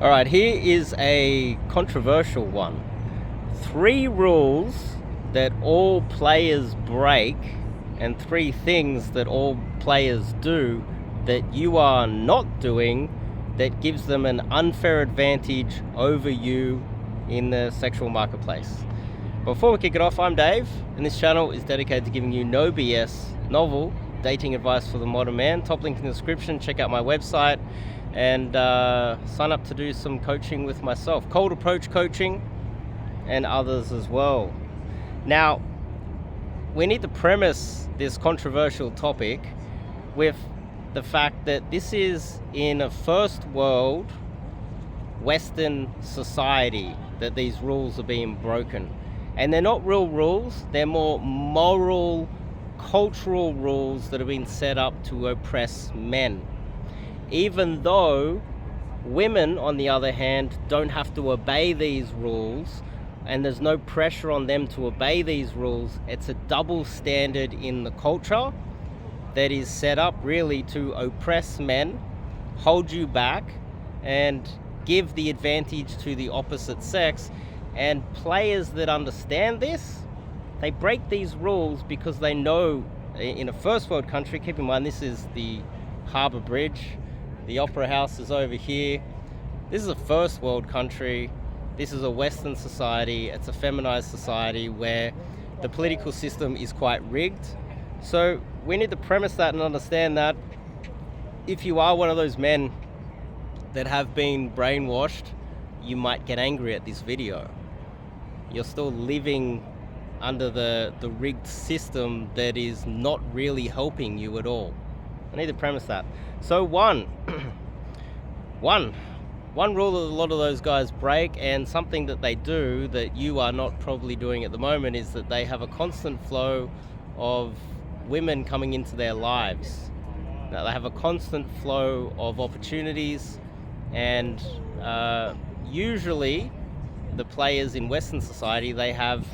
All right, here is a controversial one. 3 rules that all players break, and 3 things that all players do that you are not doing that gives them an unfair advantage over you in the sexual marketplace. Before we kick it off, I'm Dave, and this channel is dedicated to giving you no BS, novel dating advice for the modern man. Top link in the description. Check out my website and sign up to do some coaching with myself, cold approach coaching, and others as well. Now, we need to premise this controversial topic with the fact that this is in a first world Western society that these rules are being broken. And they're not real rules, they're more moral, cultural rules that have been set up to oppress men. Even though women, on the other hand, don't have to obey these rules, and there's no pressure on them to obey these rules. It's a double standard in the culture that is set up really to oppress men, hold you back, and give the advantage to the opposite sex. And players that understand this, they break these rules because they know in a first world country, keep in mind this is the Harbour Bridge, the Opera House is over here. This is a first world country. This is a Western society. It's a feminized society where the political system is quite rigged. So we need to premise that and understand that if you are one of those men that have been brainwashed, you might get angry at this video. You're still living under the rigged system that is not really helping you at all. I need to premise that. So one rule that a lot of those guys break, and something that they do that you are not probably doing at the moment, is that they have a constant flow of women coming into their lives. Now, they have a constant flow of opportunities, and usually the players in Western society, they have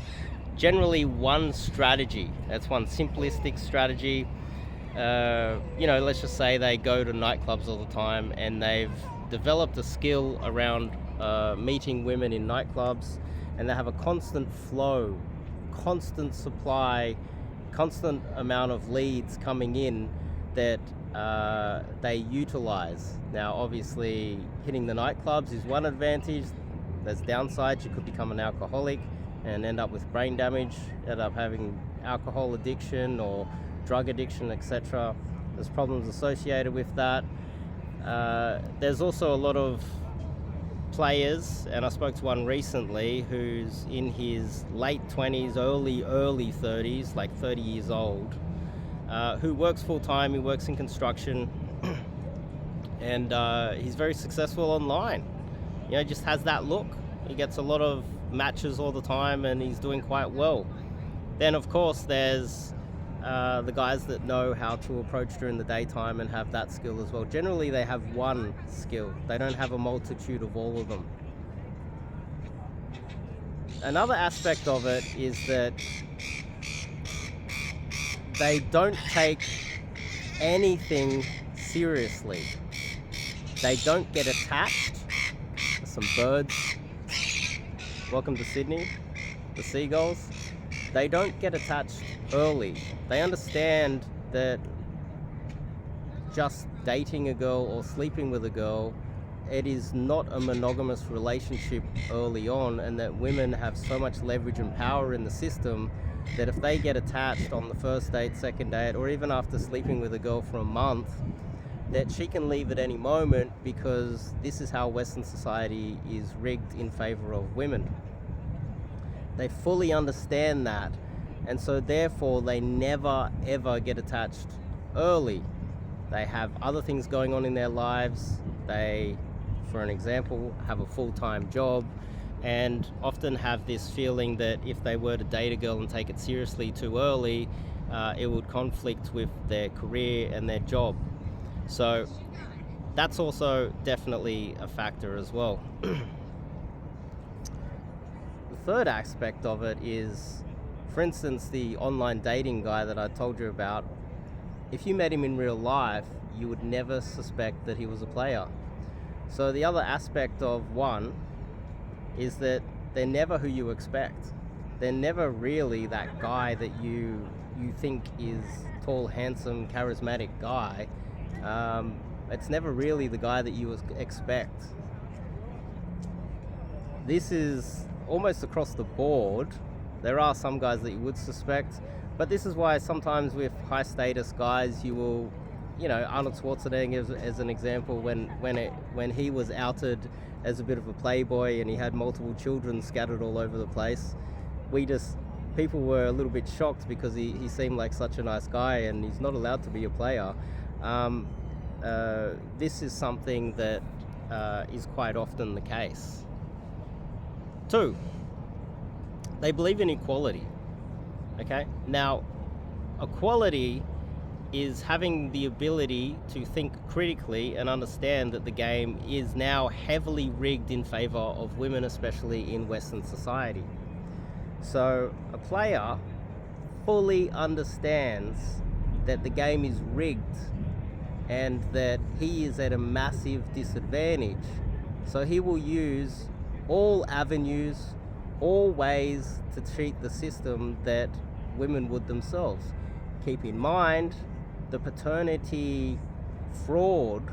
generally one strategy. That's one simplistic strategy. Let's just say they go to nightclubs all the time and they've developed a skill around meeting women in nightclubs, and they have a constant flow, constant supply, constant amount of leads coming in that they utilize. Now, obviously, hitting the nightclubs is one advantage. There's downsides. You could become an alcoholic and end up with brain damage, end up having alcohol addiction or drug addiction, etc. There's problems associated with that. There's also a lot of players, and I spoke to one recently who's in his late 20s, early 30s, like 30 years old, who works full-time. He works in construction, and he's very successful online. Just has that look. He gets a lot of matches all the time, and he's doing quite well. Then, of course, there's the guys that know how to approach during the daytime and have that skill as well. Generally, they have one skill. They don't have a multitude of all of them. Another aspect of it is that they don't take anything seriously. They don't get attached. There's some birds. Welcome to Sydney, the seagulls. They don't get attached early. They understand that just dating a girl or sleeping with a girl, it is not a monogamous relationship early on, and that women have so much leverage and power in the system that if they get attached on the first date, second date, or even after sleeping with a girl for a month, that she can leave at any moment, because this is how Western society is rigged in favor of women. They fully understand that, and so therefore they never ever get attached early. They have other things going on in their lives. They, for an example, have a full-time job, and often have this feeling that if they were to date a girl and take it seriously too early, it would conflict with their career and their job. So that's also definitely a factor as well. The third aspect of it is, for instance, the online dating guy that I told you about. If you met him in real life, you would never suspect that he was a player. So the other aspect of one is that they're never who you expect. They're never really that guy that you think is tall, handsome, charismatic guy. It's never really the guy that you expect. This is almost across the board. There are some guys that you would suspect, but this is why sometimes with high status guys you will, Arnold Schwarzenegger as an example, when he was outed as a bit of a playboy and he had multiple children scattered all over the place, people were a little bit shocked because he seemed like such a nice guy and he's not allowed to be a player. This is something that is quite often the case. 2, they believe in equality. Okay, now equality is having the ability to think critically and understand that the game is now heavily rigged in favor of women, especially in Western society. So a player fully understands that the game is rigged and that he is at a massive disadvantage. So he will use all avenues, all ways to cheat the system that women would themselves. Keep in mind, the paternity fraud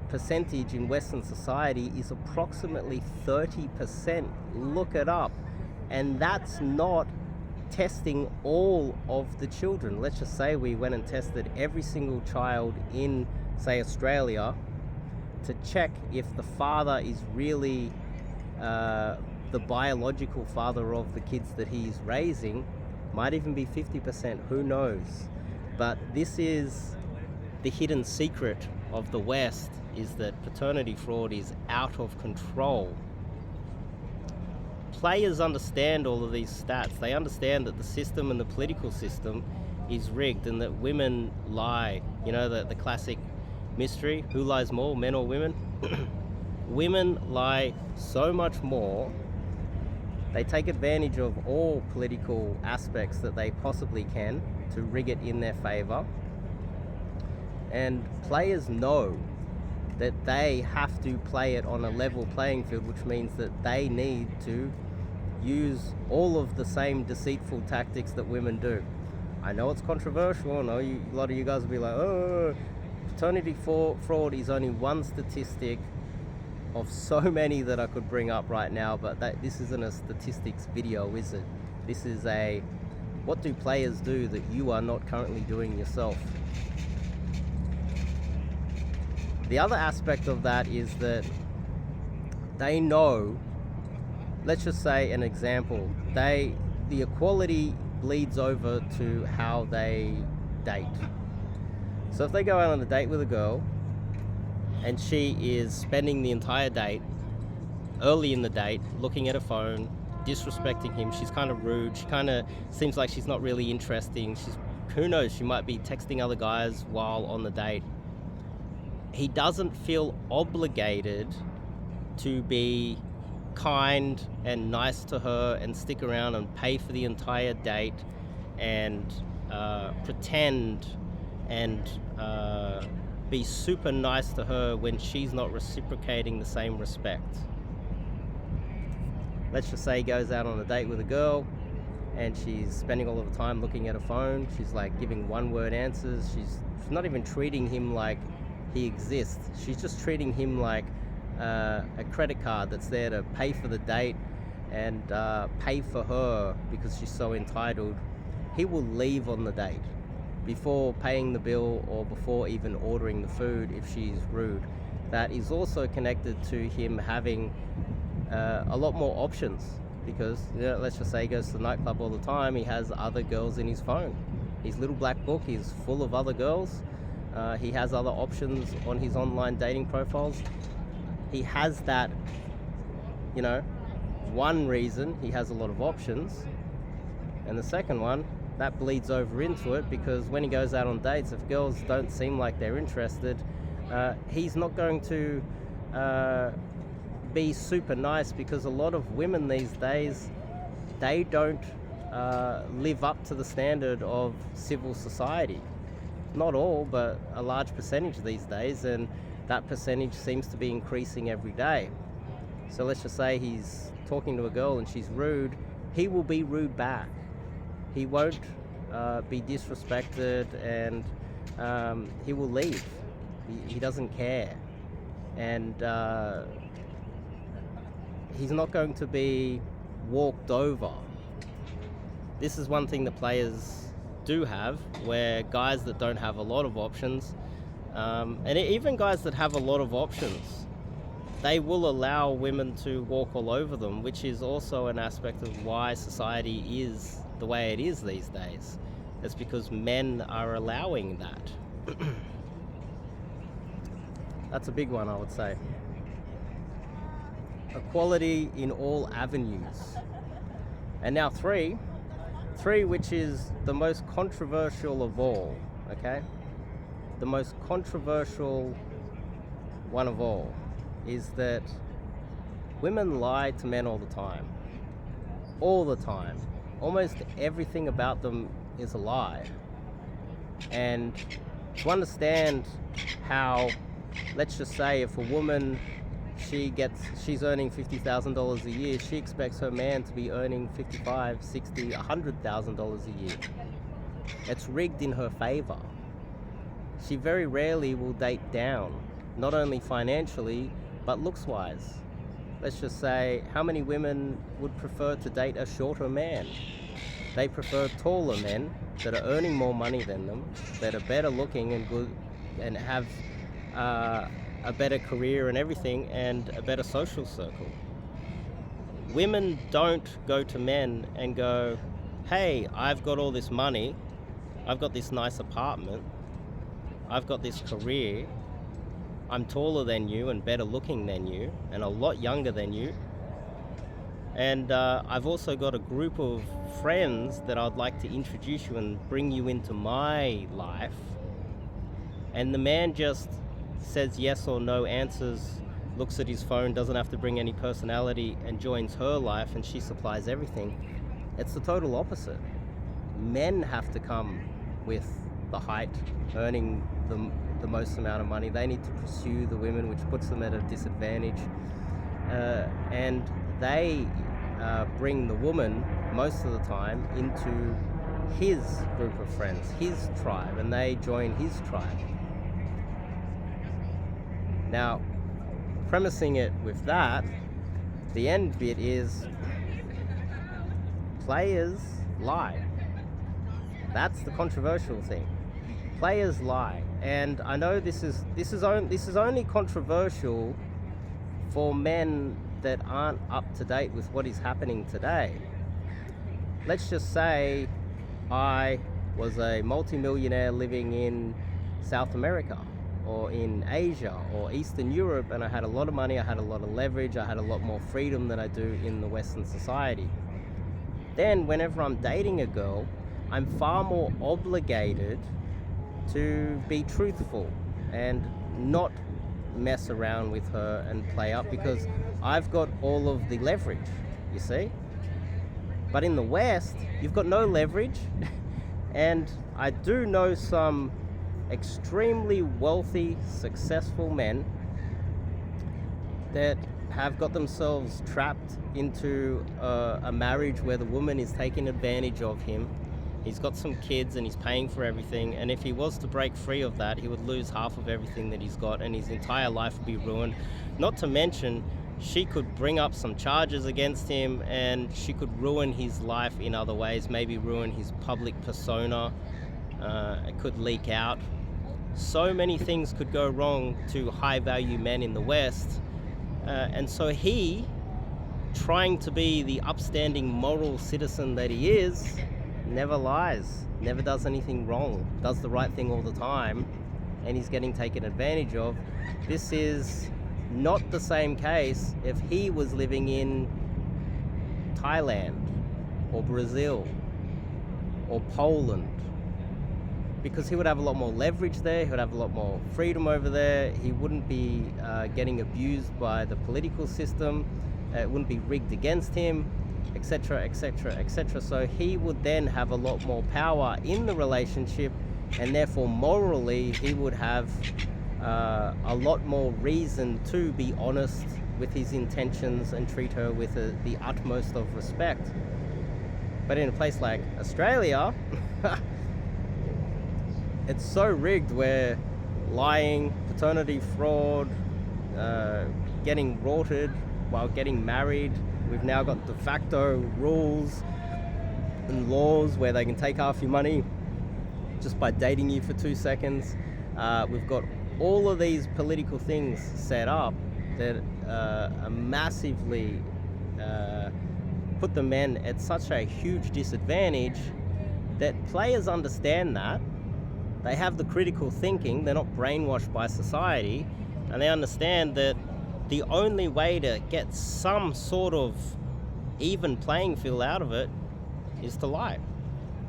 percentage in Western society is approximately 30%. Look it up. And that's not testing all of the children. Let's just say we went and tested every single child in, say, Australia to check if the father is really the biological father of the kids that he's raising. Might even be 50%, who knows? But this is the hidden secret of the West, is that paternity fraud is out of control. Players understand all of these stats. They understand that the system and the political system is rigged and that women lie. The classic mystery, who lies more, men or women? Women lie so much more. They take advantage of all political aspects that they possibly can to rig it in their favor. And players know that they have to play it on a level playing field, which means that they need to use all of the same deceitful tactics that women do. I know it's controversial. I know a lot of you guys will be like, oh, paternity fraud is only one statistic of so many that I could bring up right now, but this isn't a statistics video, is it? This is a, what do players do that you are not currently doing yourself? The other aspect of that is that they know, let's just say an example, the equality bleeds over to how they date. So if they go out on a date with a girl and she is spending the entire date, early in the date, looking at her phone, disrespecting him, she's kind of rude, she kind of seems like she's not really interesting, who knows, she might be texting other guys while on the date. He doesn't feel obligated to be kind and nice to her and stick around and pay for the entire date and pretend and be super nice to her when she's not reciprocating the same respect. Let's just say he goes out on a date with a girl and she's spending all of the time looking at her phone. She's like giving one-word answers. She's not even treating him like he exists. She's just treating him like a credit card that's there to pay for the date and pay for her because she's so entitled. He will leave on the date before paying the bill or before even ordering the food if she's rude. That is also connected to him having a lot more options because, let's just say he goes to the nightclub all the time, he has other girls in his phone. His little black book is full of other girls. He has other options on his online dating profiles. He has that, one reason he has a lot of options. And the second one, that bleeds over into it because when he goes out on dates, if girls don't seem like they're interested, he's not going to be super nice because a lot of women these days, they don't live up to the standard of civil society. Not all, but a large percentage these days. And that percentage seems to be increasing every day. So let's just say he's talking to a girl and she's rude, he will be rude back. He won't be disrespected, and he will leave. He doesn't care. And he's not going to be walked over. This is one thing that players do have, where guys that don't have a lot of options, and even guys that have a lot of options, they will allow women to walk all over them, which is also an aspect of why society is the way it is these days. It's because men are allowing that. That's a big one, I would say. Equality in all avenues. And now three, which is the most controversial of all, okay? The most controversial one of all is that women lie to men all the time. All the time. Almost everything about them is a lie. And to understand how, let's just say, if a woman, she's earning $50,000 a year, she expects her man to be earning $55,000, $60,000, $100,000 a year. It's rigged in her favor. She very rarely will date down, not only financially, but looks-wise. Let's just say, how many women would prefer to date a shorter man? They prefer taller men that are earning more money than them, that are better looking and good, and have a better career and everything, and a better social circle. Women don't go to men and go, hey, I've got all this money, I've got this nice apartment, I've got this career, I'm taller than you and better looking than you and a lot younger than you, and I've also got a group of friends that I'd like to introduce you and bring you into my life. And the man just says yes or no, answers, looks at his phone, doesn't have to bring any personality, and joins her life, and she supplies everything. It's the total opposite. Men have to come with the height, earning the most amount of money. They need to pursue the women, which puts them at a disadvantage. And they bring the woman most of the time into his group of friends, his tribe, and they join his tribe. Now, premising it with that, the end bit is players lie. That's the controversial thing. Players lie, and I know this is only controversial for men that aren't up to date with what is happening today. Let's just say I was a multimillionaire living in South America or in Asia or Eastern Europe, and I had a lot of money, I had a lot of leverage, I had a lot more freedom than I do in the Western society. Then whenever I'm dating a girl, I'm far more obligated to be truthful and not mess around with her and play up, because I've got all of the leverage, you see? But in the West, you've got no leverage. And I do know some extremely wealthy, successful men that have got themselves trapped into a marriage where the woman is taking advantage of him. He's got some kids and he's paying for everything, and if he was to break free of that, he would lose half of everything that he's got, and his entire life would be ruined. Not to mention, she could bring up some charges against him, and she could ruin his life in other ways, maybe ruin his public persona. It could leak out. So many things could go wrong to high-value men in the West, and so he, trying to be the upstanding moral citizen that he is, never lies, never does anything wrong, does the right thing all the time, and he's getting taken advantage of. This is not the same case if he was living in Thailand or Brazil or Poland, because he would have a lot more leverage there, he would have a lot more freedom over there, he wouldn't be getting abused by the political system, it wouldn't be rigged against him, etc., etc., etc. So he would then have a lot more power in the relationship, and therefore morally he would have a lot more reason to be honest with his intentions and treat her with the utmost of respect. But in a place like Australia, it's so rigged where lying, paternity fraud, getting rorted while getting married. We've now got de facto rules and laws where they can take half your money just by dating you for 2 seconds. We've got all of these political things set up that are massively put the men at such a huge disadvantage that players understand that. They have the critical thinking, they're not brainwashed by society, and they understand that the only way to get some sort of even playing field out of it is to lie.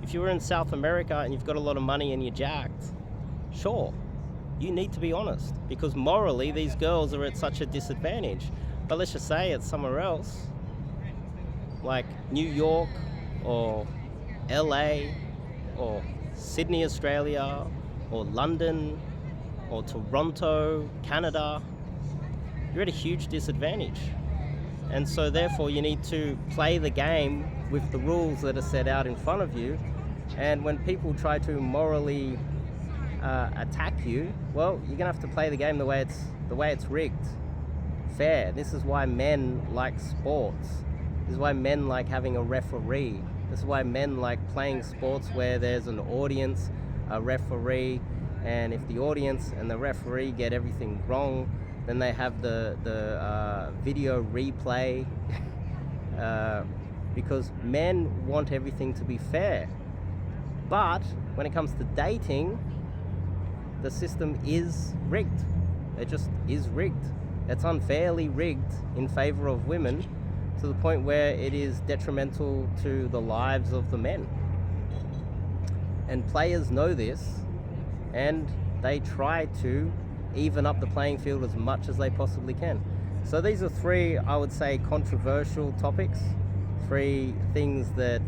If you were in South America and you've got a lot of money and you're jacked, sure, you need to be honest, because morally these girls are at such a disadvantage. But let's just say it's somewhere else, like New York or LA or Sydney, Australia, or London or Toronto, Canada, you're at a huge disadvantage. And so therefore you need to play the game with the rules that are set out in front of you. And when people try to morally attack you, well, you're gonna have to play the game the way it's rigged, fair. This is why men like sports. This is why men like having a referee. This is why men like playing sports where there's an audience, a referee, and if the audience and the referee get everything wrong, then they have the video replay because men want everything to be fair. But when it comes to dating, the system is rigged. It just is rigged. It's unfairly rigged in favor of women to the point where it is detrimental to the lives of the men. And players know this, and they try to even up the playing field as much as they possibly can. So these are three, I would say, controversial topics. Three things that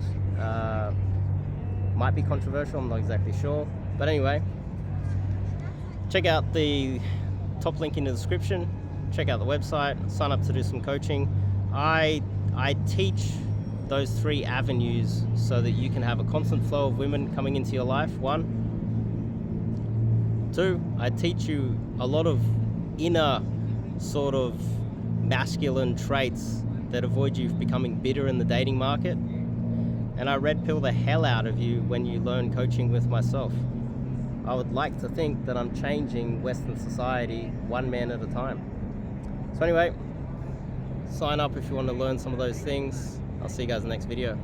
might be controversial, I'm not exactly sure. But anyway, check out the top link in the description. Check out the website, sign up to do some coaching. I teach those three avenues so that you can have a constant flow of women coming into your life, 1. 2, I teach you a lot of inner sort of masculine traits that avoid you becoming bitter in the dating market. And I red pill the hell out of you when you learn coaching with myself. I would like to think that I'm changing Western society one man at a time. So anyway, sign up if you want to learn some of those things. I'll see you guys in the next video.